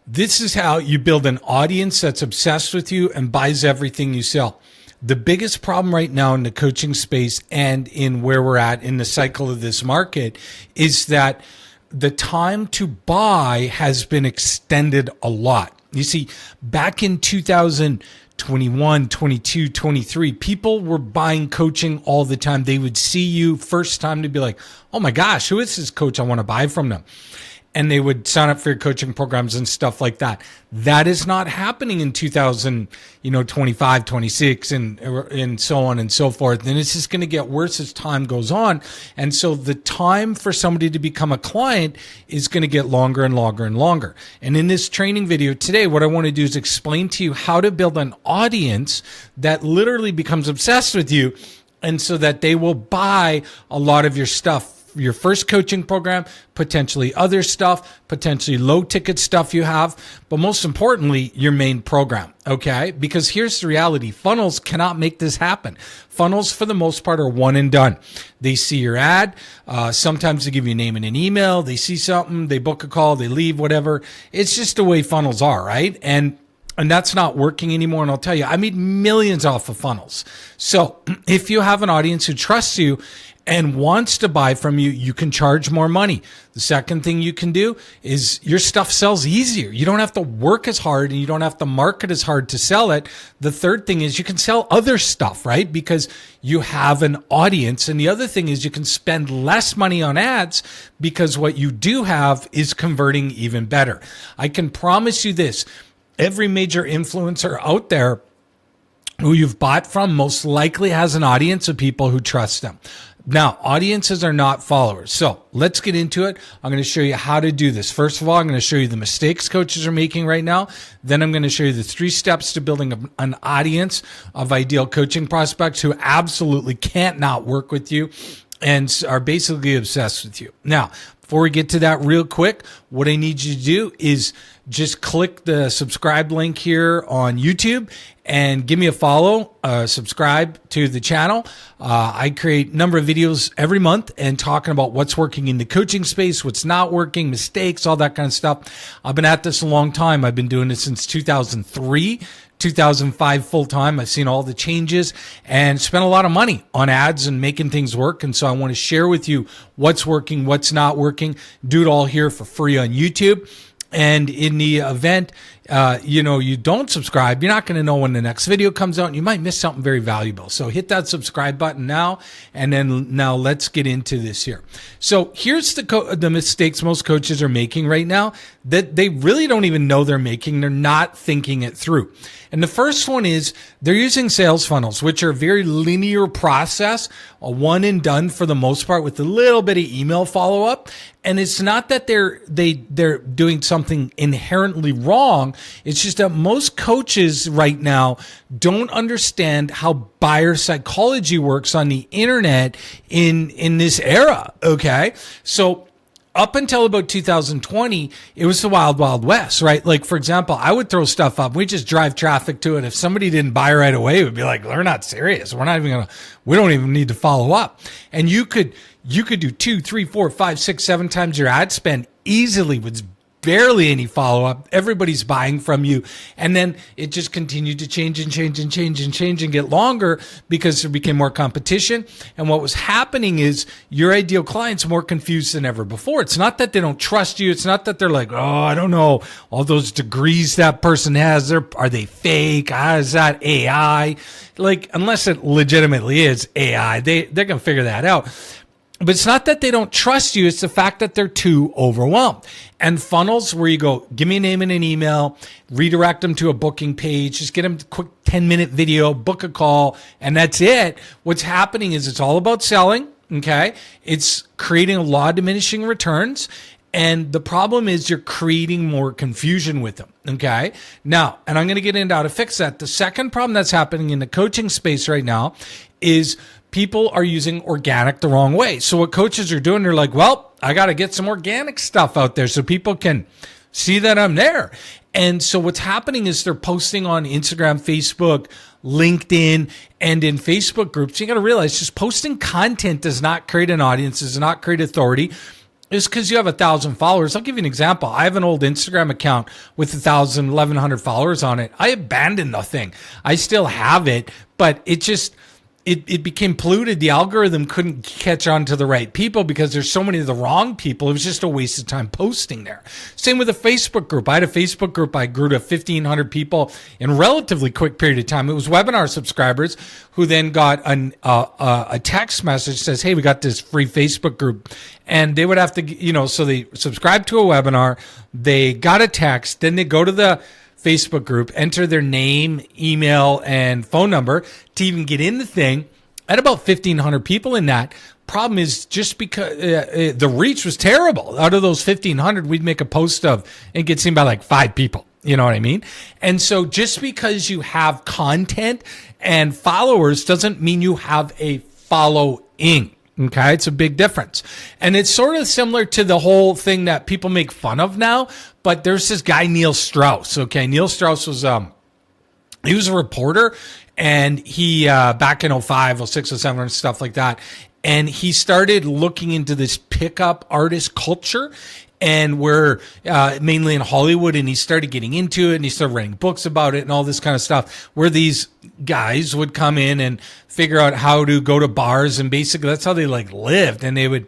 This is how you build an audience that's obsessed with you and buys everything you sell. The biggest problem right now in the coaching space and in where we're at in the cycle of this market is that the time to buy has been extended a lot. You see, back in 2021, 22, 23, people were buying coaching all the time. They would see you first time to be like, oh my gosh, who is this coach? I want to buy from them. And they would sign up for your coaching programs and stuff like that. That is not happening in 2025, 26, and so on and so forth. And it's just going to get worse as time goes on. And so the time for somebody to become a client is going to get longer and longer and longer. And in this training video today, what I want to do is explain to you how to build an audience that literally becomes obsessed with you, and so that they will buy a lot of your stuff. Your first coaching program, potentially other stuff, potentially low ticket stuff you have, but most importantly, your main program. Okay. Because here's the reality. Funnels cannot make this happen. Funnels for the most part are one and done. They see your ad. Sometimes they give you a name and an email. They see something, they book a call, they leave, whatever. It's just the way funnels are, right? And that's not working anymore. And I'll tell you, I made millions off of funnels. So if you have an audience who trusts you and wants to buy from you, you can charge more money. The second thing you can do is your stuff sells easier. You don't have to work as hard and you don't have to market as hard to sell it. The third thing is you can sell other stuff, right? Because you have an audience. And the other thing is you can spend less money on ads because what you do have is converting even better. I can promise you this. Every major influencer out there who you've bought from most likely has an audience of people who trust them. Now, audiences are not followers. So let's get into it. I'm going to show you how to do this. First of all, I'm going to show you the mistakes coaches are making right now. Then I'm going to show you the 3 steps to building an audience of ideal coaching prospects who absolutely can't not work with you and are basically obsessed with you. Now, before we get to that real quick, what I need you to do is just click the subscribe link here on YouTube and give me a follow, subscribe to the channel. I create a number of videos every month and talking about what's working in the coaching space, what's not working, mistakes, all that kind of stuff. I've been at this a long time. I've been doing this since 2003. 2005 full time. I've seen all the changes and spent a lot of money on ads and making things work. And so I want to share with you what's working, what's not working, do it all here for free on YouTube. And in the event, you don't subscribe, you're not going to know when the next video comes out and you might miss something very valuable. So hit that subscribe button now. And then now let's get into this here. So here's the mistakes most coaches are making right now that they really don't even know they're making. They're not thinking it through. And the first one is they're using sales funnels, which are a very linear process, a one and done for the most part with a little bit of email follow up. And it's not that they're doing something inherently wrong. It's just that most coaches right now don't understand how buyer psychology works on the internet in this era. Okay. So up until about 2020, it was the wild, wild west, right? Like, for example, I would throw stuff up. We just drive traffic to it. If somebody didn't buy right away, it would be like, they're not serious. We don't even need to follow up. And you could do 2, 3, 4, 5, 6, 7 times your ad spend easily with barely any follow-up. Everybody's buying from you. And then it just continued to change and get longer because there became more competition. And what was happening is your ideal client's more confused than ever before. It's not that they don't trust you. It's not that they're like, oh, I don't know, all those degrees that person has, are they fake? Is that AI? Like, unless it legitimately is AI, they're going to figure that out. But it's not that they don't trust you. It's the fact that they're too overwhelmed. And funnels where you go, give me a name and an email, redirect them to a booking page, just get them a quick 10-minute video, book a call, and that's it. What's happening is it's all about selling, okay? It's creating a law of diminishing returns. And the problem is you're creating more confusion with them, okay? Now, and I'm going to get into how to fix that. The second problem that's happening in the coaching space right now is people are using organic the wrong way. So what coaches are doing, they're like, well, I got to get some organic stuff out there so people can see that I'm there. And so what's happening is they're posting on Instagram, Facebook, LinkedIn, and in Facebook groups. You got to realize just posting content does not create an audience, does not create authority. is because you have 1,000 followers. I'll give you an example. I have an old Instagram account with 1,000, 1,100 followers on it. I abandoned the thing. I still have it, but it just, it became polluted. The algorithm couldn't catch on to the right people because there's so many of the wrong people. It was just a waste of time posting there. Same with a Facebook group. I had a Facebook group. I grew to 1,500 people in a relatively quick period of time. It was webinar subscribers who then got a text message that says, hey, we got this free Facebook group. And they would have to, so they subscribed to a webinar. They got a text. Then they go to the Facebook group, enter their name, email, and phone number to even get in the thing. I had about 1,500 people in that. Problem is, just because the reach was terrible, out of those 1,500, we'd make a post of and get seen by like 5 people. You know what I mean? And so just because you have content and followers doesn't mean you have a following. Okay, it's a big difference. And it's sort of similar to the whole thing that people make fun of now, but there's this guy, Neil Strauss. Okay, Neil Strauss was he was a reporter, and he back in 05, 06, 07 and stuff like that. And he started looking into this pickup artist culture, and we're mainly in Hollywood, and he started getting into it, and he started writing books about it and all this kind of stuff, where these guys would come in and figure out how to go to bars, and basically that's how they like lived, and they would,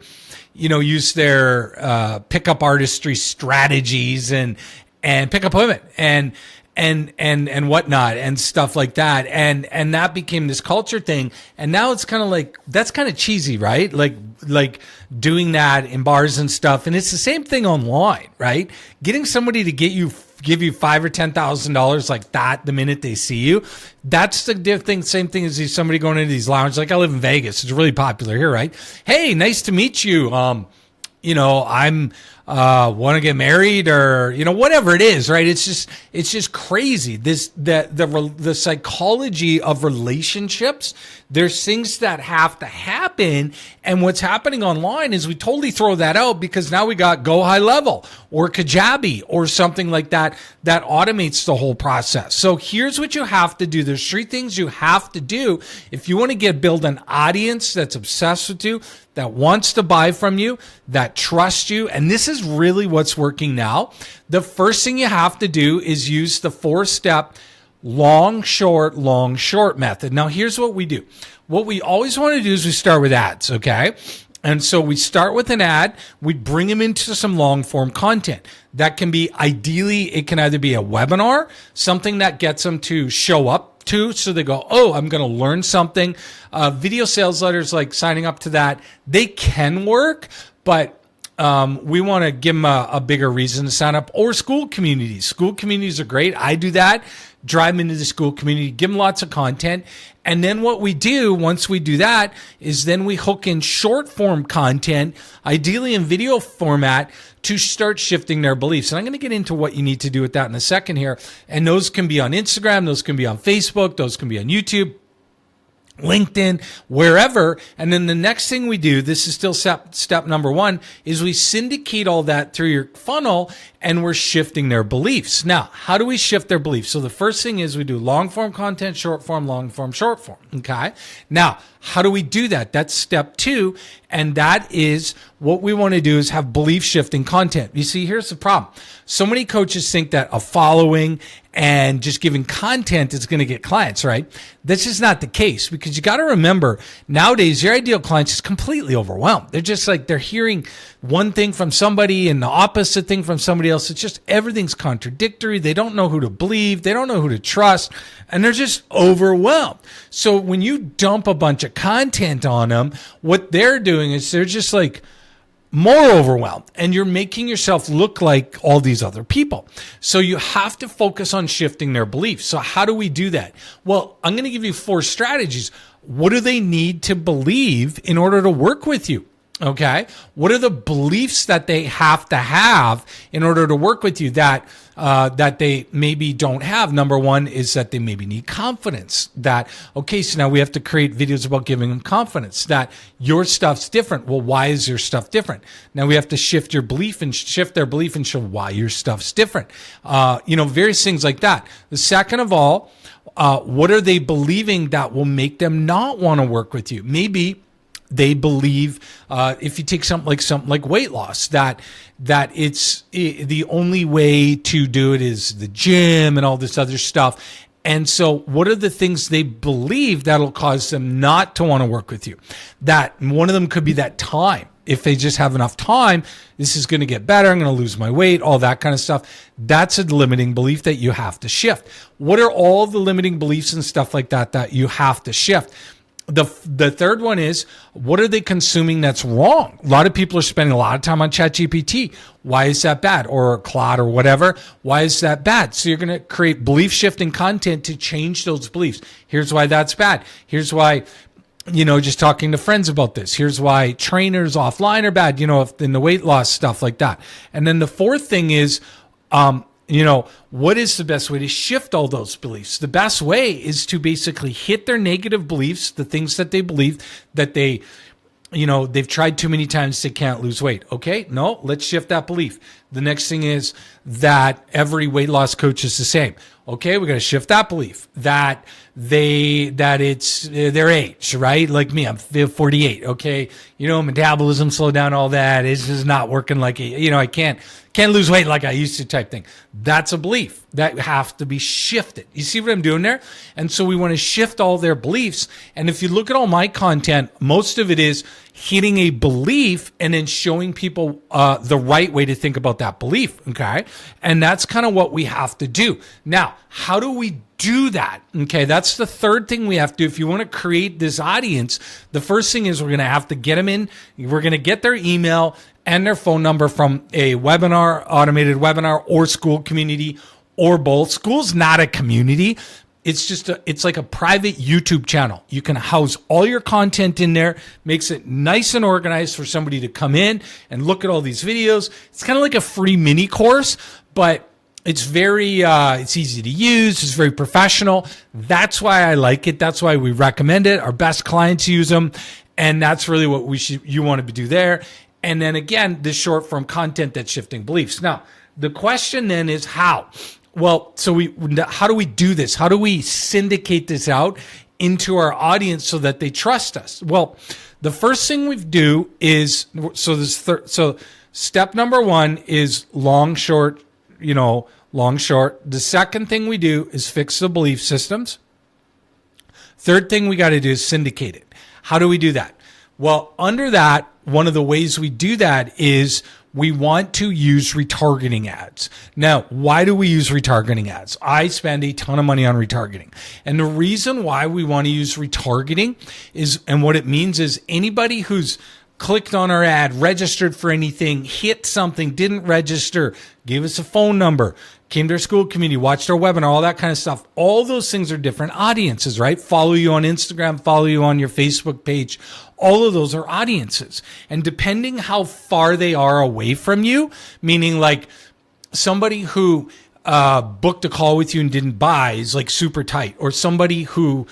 use their pickup artistry strategies and pick up women and whatnot and stuff like that. And that became this culture thing. And now it's kind of like, that's kind of cheesy, right? Like doing that in bars and stuff. And it's the same thing online, right? Getting somebody to give you $5,000 or $10,000 like that the minute they see you. That's the thing. Same thing as somebody going into these lounges. Like I live in Vegas. It's really popular here, right? Hey, nice to meet you. I'm want to get married, or whatever it is, right? It's just crazy. The psychology of relationships, there's things that have to happen, and what's happening online is we totally throw that out because now we got Go High Level or Kajabi or something like that automates the whole process. So here's what you have to do. There's 3 things you have to do if you want to build an audience that's obsessed with you, that wants to buy from you, that trusts you. And this is really what's working now. The first thing you have to do is use the 4-step long, short method. Now, here's what we do. What we always want to do is we start with ads, okay? And so we start with an ad. We bring them into some long form content. That can be, ideally, it can either be a webinar, something that gets them to show up to, so they go, oh, I'm going to learn something. Video sales letters, like signing up to that, they can work, but we want to give them a bigger reason to sign up. Or Skool communities. Skool communities are great. I do that. Drive them into the Skool community, give them lots of content. And then what we do once we do that is then we hook in short form content, ideally in video format, to start shifting their beliefs. And I'm going to get into what you need to do with that in a second here. And those can be on Instagram, those can be on Facebook, those can be on YouTube, LinkedIn, wherever. And then the next thing we do, this is still step number 1, is we syndicate all that through your funnel, and we're shifting their beliefs. Now, how do we shift their beliefs? So the first thing is we do long form content, short form, long form, short form. Okay. Now, how do we do that? That's step 2. And that is what we want to do is have belief shifting content. You see, here's the problem. So many coaches think that a following and just giving content is going to get clients, right? This is not the case, because you got to remember nowadays your ideal clients is completely overwhelmed. They're just like, they're hearing one thing from somebody and the opposite thing from somebody else. It's just everything's contradictory. They don't know who to believe. They don't know who to trust, and they're just overwhelmed. So when you dump a bunch of content on them, what they're doing is they're just like more overwhelmed, and you're making yourself look like all these other people. So you have to focus on shifting their beliefs. So how do we do that? Well, I'm going to give you 4 strategies. What do they need to believe in order to work with you? Okay. What are the beliefs that they have to have in order to work with you that they maybe don't have? Number 1 is that they maybe need confidence. That, okay, so now we have to create videos about giving them confidence that your stuff's different. Well, why is your stuff different? Now we have to shift your belief and shift their belief and show why your stuff's different. Various things like that. The second of all, what are they believing that will make them not want to work with you? Maybe They believe if you take something like weight loss, that the only way to do it is the gym and all this other stuff. And so what are the things they believe that'll cause them not to want to work with you? That one of them could be that time. If they just have enough time, this is going to get better. I'm going to lose my weight, all that kind of stuff. That's a limiting belief that you have to shift. What are all the limiting beliefs and stuff like that you have to shift? The third one is, what are they consuming that's wrong? A lot of people are spending a lot of time on ChatGPT. Why is that bad? Or Claude or whatever. Why is that bad? So you're going to create belief shifting content to change those beliefs. Here's why that's bad. Here's why, just talking to friends about this. Here's why trainers offline are bad, in the weight loss stuff like that. And then the fourth thing is, what is the best way to shift all those beliefs? The best way is to basically hit their negative beliefs, the things that they believe that they've tried too many times, they can't lose weight. Okay, no, let's shift that belief. The next thing is that every weight loss coach is the same. Okay, we're going to shift that belief that it's their age, right? Like me, I'm 48. Okay, metabolism slow down, all that. It's just not working like I can't lose weight like I used to, type thing. That's a belief that has to be shifted. You see what I'm doing there? And so we want to shift all their beliefs. And if you look at all my content, most of it is hitting a belief and then showing people the right way to think about that belief. Okay, and that's kind of what we have to do. Now, how do we do that? Okay, that's the third thing we have to do. If you want to create this audience, the first thing is we're going to have to get them in. We're going to get their email and their phone number from a webinar, automated webinar, or Skool community, or both. Skool's not a community. It's just it's like a private YouTube channel. You can house all your content in there, makes it nice and organized for somebody to come in and look at all these videos. It's kind of like a free mini course, but it's very, it's easy to use. It's very professional. That's why I like it. That's why we recommend it. Our best clients use them. And that's really what you want to do there. And then again, the short form content that's shifting beliefs. Now, the question then is how? Well, how do we do this? How do we syndicate this out into our audience so that they trust us? Well, the first thing we do is, so step number one is long, short. The second thing we do is fix the belief systems. Third thing we got to do is syndicate it. How do we do that? Well, under that, one of the ways we do that is we want to use retargeting ads. Now, why do we use retargeting ads? I spend a ton of money on retargeting. And the reason why we want to use retargeting is, and what it means is anybody who's clicked on our ad, registered for anything, hit something, didn't register, gave us a phone number, came to our Skool community, watched our webinar, all that kind of stuff. All those things are different audiences, right? Follow you on Instagram, follow you on your Facebook page. All of those are audiences. And depending how far they are away from you, meaning like somebody who booked a call with you and didn't buy is like super tight, or somebody who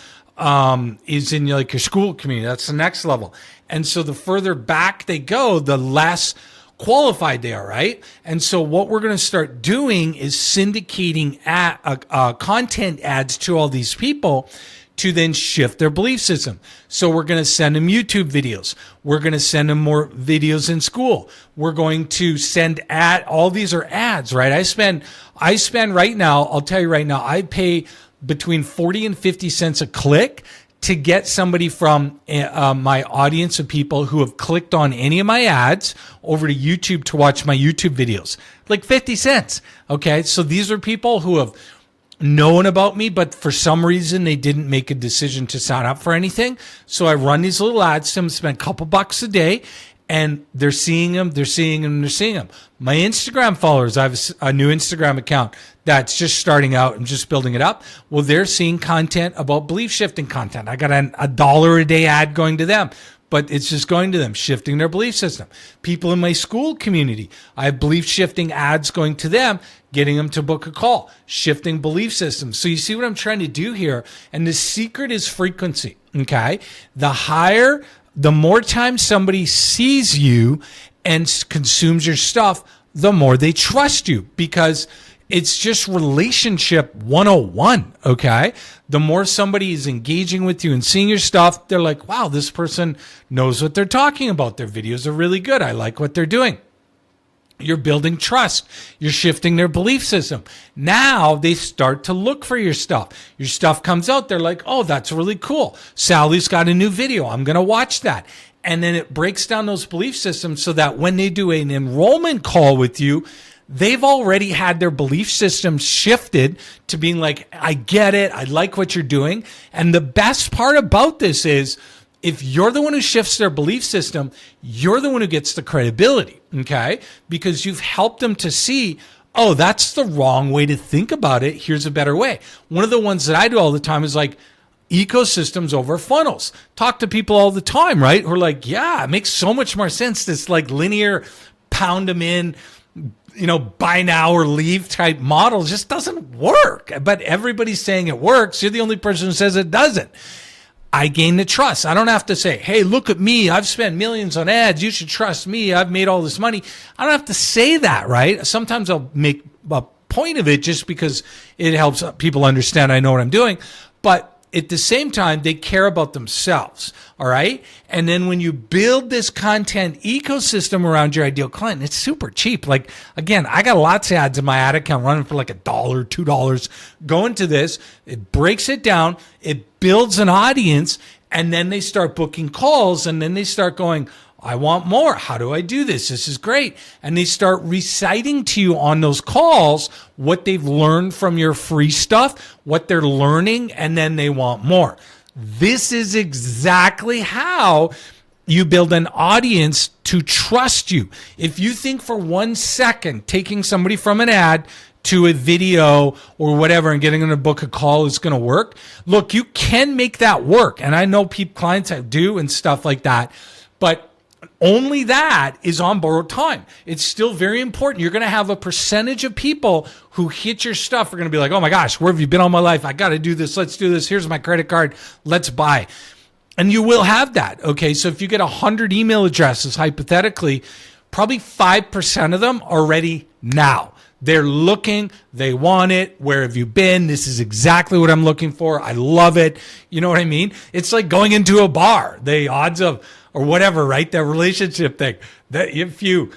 is in like your Skool community, that's the next level. And so the further back they go, the less qualified they are, right? And so what we're going to start doing is syndicating content ads to all these people to then shift their belief system. So we're going to send them YouTube videos. We're going to send them more videos in Skool. We're going to send all these are ads, right? I spend right now, I'll tell you right now, I pay between 40 and 50 cents a click to get somebody from my audience of people who have clicked on any of my ads over to YouTube to watch my YouTube videos. Like 50 cents. Okay. So these are people who have known about me, but for some reason they didn't make a decision to sign up for anything. So I run these little ads to them, spend a couple bucks a day, and they're seeing them. My Instagram followers, I have a new Instagram account that's just starting out and just building it up. Well, they're seeing content about belief shifting content. I got a $1 a day ad going to them, but it's just going to them, shifting their belief system. People in my Skool community, I have belief shifting ads going to them, getting them to book a call, shifting belief systems. So you see what I'm trying to do here? And the secret is frequency, okay? The more time somebody sees you and consumes your stuff, the more they trust you, because It's just relationship 101, okay? The more somebody is engaging with you and seeing your stuff, they're like, wow, this person knows what they're talking about. Their videos are really good. I like what they're doing. You're building trust. You're shifting their belief system. Now they start to look for your stuff. Your stuff comes out. They're like, oh, that's really cool. Sally's got a new video. I'm going to watch that. And then it breaks down those belief systems so that when they do an enrollment call with you, they've already had their belief system shifted to being like, I get it. I like what you're doing. And the best part about this is if you're the one who shifts their belief system, you're the one who gets the credibility, okay? Because you've helped them to see, oh, that's the wrong way to think about it. Here's a better way. One of the ones that I do all the time is like ecosystems over funnels. Talk to people all the time, right? Who are like, yeah, it makes so much more sense. This like linear pound them in, buy now or leave type model just doesn't work. But everybody's saying it works. You're the only person who says it doesn't. I gain the trust. I don't have to say, hey, look at me. I've spent millions on ads. You should trust me. I've made all this money. I don't have to say that, right? Sometimes I'll make a point of it just because it helps people understand I know what I'm doing. But at the same time, they care about themselves, all right? And then when you build this content ecosystem around your ideal client, it's super cheap. Like, again, I got lots of ads in my ad account running for like $1, $2. Go into this, it breaks it down, it builds an audience, and then they start booking calls, and then they start going, I want more. How do I do this? This is great. And they start reciting to you on those calls what they've learned from your free stuff, what they're learning, and then they want more. This is exactly how you build an audience to trust you. If you think for 1 second taking somebody from an ad to a video or whatever and getting them to book a call is going to work, look, you can make that work. And I know clients that do and stuff like that, but only that is on borrowed time. It's still very important. You're going to have a percentage of people who hit your stuff are going to be like, oh my gosh, where have you been all my life? I got to do this. Let's do this. Here's my credit card. Let's buy. And you will have that. Okay. So if you get 100 email addresses, hypothetically, probably 5% of them are ready now. They're looking, they want it. Where have you been? This is exactly what I'm looking for. I love it. You know what I mean? It's like going into a bar. The odds of, or whatever, right? That relationship thing. That if you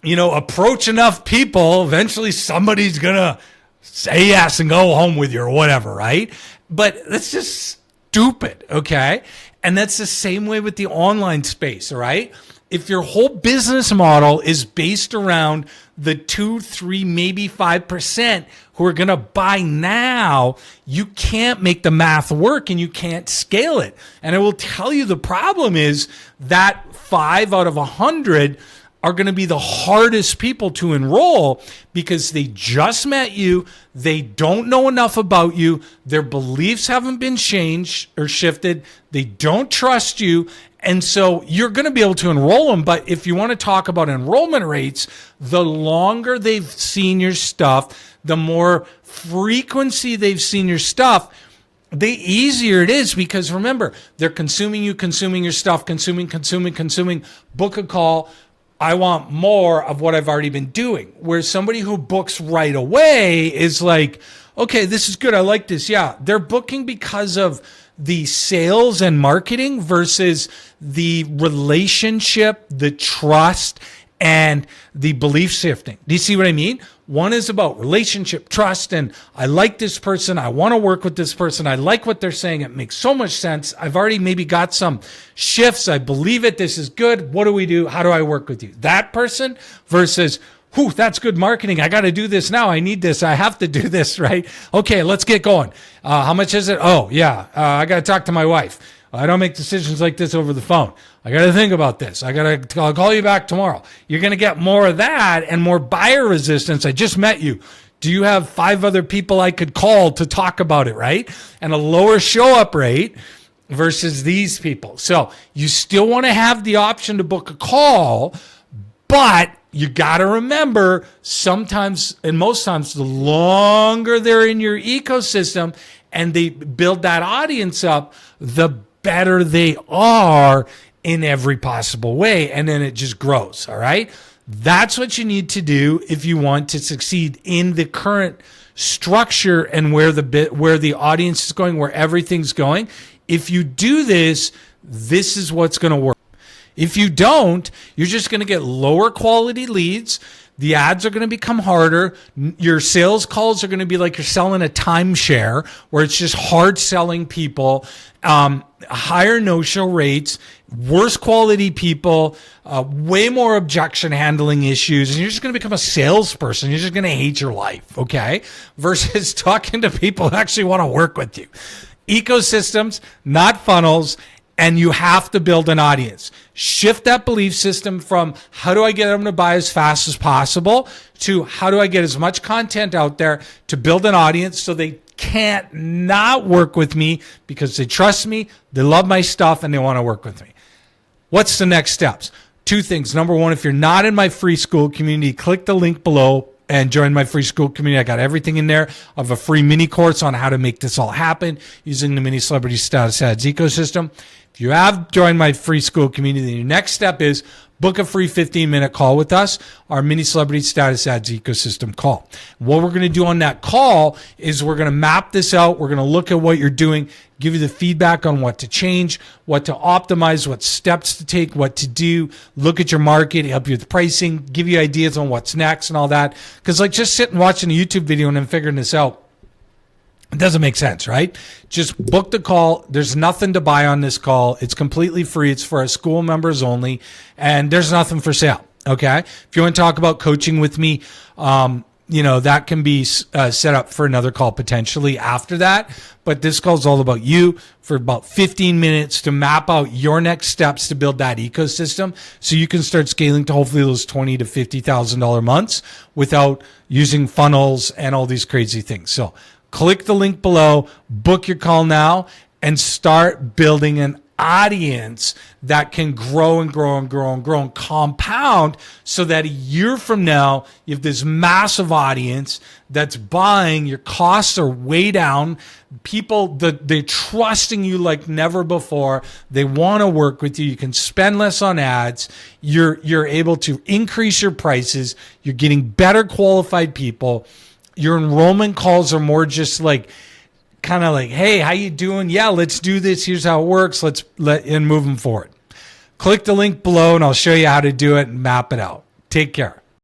approach enough people, eventually somebody's going to say yes and go home with you or whatever, right? But that's just stupid, okay? And that's the same way with the online space, all right? If your whole business model is based around the 2, 3, maybe 5% who are going to buy now, you can't make the math work and you can't scale it. And I will tell you the problem is that 5 out of 100 are going to be the hardest people to enroll because they just met you. They don't know enough about you. Their beliefs haven't been changed or shifted. They don't trust you. And so you're going to be able to enroll them. But if you want to talk about enrollment rates, the longer they've seen your stuff, the more frequency they've seen your stuff, the easier it is, because remember, they're consuming you, consuming your stuff, consuming, book a call. I want more of what I've already been doing. Where somebody who books right away is like, okay, this is good. I like this. Yeah. They're booking because of the sales and marketing versus the relationship, the trust, and the belief shifting. Do you see what I mean? One is about relationship, trust, and I like this person. I want to work with this person. I like what they're saying. It makes so much sense. I've already maybe got some shifts. I believe it. This is good. What do we do? How do I work with you? That person versus, whew, that's good marketing. I got to do this now. I need this. I have to do this, right? Okay, let's get going. How much is it? Oh, yeah. I got to talk to my wife. I don't make decisions like this over the phone. I got to think about this. I'll call you back tomorrow. You're going to get more of that and more buyer resistance. I just met you. Do you have 5 other people I could call to talk about it, right? And a lower show up rate versus these people. So you still want to have the option to book a call, but you got to remember sometimes, and most times, the longer they're in your ecosystem and they build that audience up, the better they are in every possible way. And then it just grows. All right. That's what you need to do if you want to succeed in the current structure and where the audience is going, where everything's going. If you do this, this is what's going to work. If you don't, you're just going to get lower quality leads. The ads are going to become harder. Your sales calls are going to be like you're selling a timeshare, where it's just hard selling people, higher no-show rates, worse quality people, way more objection handling issues, and you're just going to become a salesperson. You're just going to hate your life, okay? Versus talking to people who actually want to work with you. Ecosystems, not funnels. And you have to build an audience. Shift that belief system from how do I get them to buy as fast as possible to how do I get as much content out there to build an audience so they can't not work with me because they trust me, they love my stuff, and they want to work with me. What's the next steps? Two things. Number one, if you're not in my free Skool community, click the link below and join my free Skool community. I got everything in there. I have a free mini course on how to make this all happen using the mini celebrity status ads ecosystem. If you have joined my free Skool community, then your next step is book a free 15-minute call with us, our mini celebrity status ads ecosystem call. What we're going to do on that call is we're going to map this out. We're going to look at what you're doing, give you the feedback on what to change, what to optimize, what steps to take, what to do, look at your market, help you with pricing, give you ideas on what's next and all that. Because like just sitting watching a YouTube video and then figuring this out, it doesn't make sense, right? Just book the call. There's nothing to buy on this call. It's completely free. It's for our Skool members only, and there's nothing for sale. Okay. If you want to talk about coaching with me, that can be set up for another call potentially after that. But this call is all about you for about 15 minutes to map out your next steps to build that ecosystem so you can start scaling to hopefully those $20,000 to $50,000 months without using funnels and all these crazy things. So click the link below, book your call now, and start building an audience that can grow and grow and grow and grow and compound so that a year from now, you have this massive audience that's buying, your costs are way down, people, they're trusting you like never before, they want to work with you, you can spend less on ads, you're able to increase your prices, you're getting better qualified people. Your enrollment calls are more just like, kind of like, hey, how you doing? Yeah, let's do this. Here's how it works. And move them forward. Click the link below and I'll show you how to do it and map it out. Take care.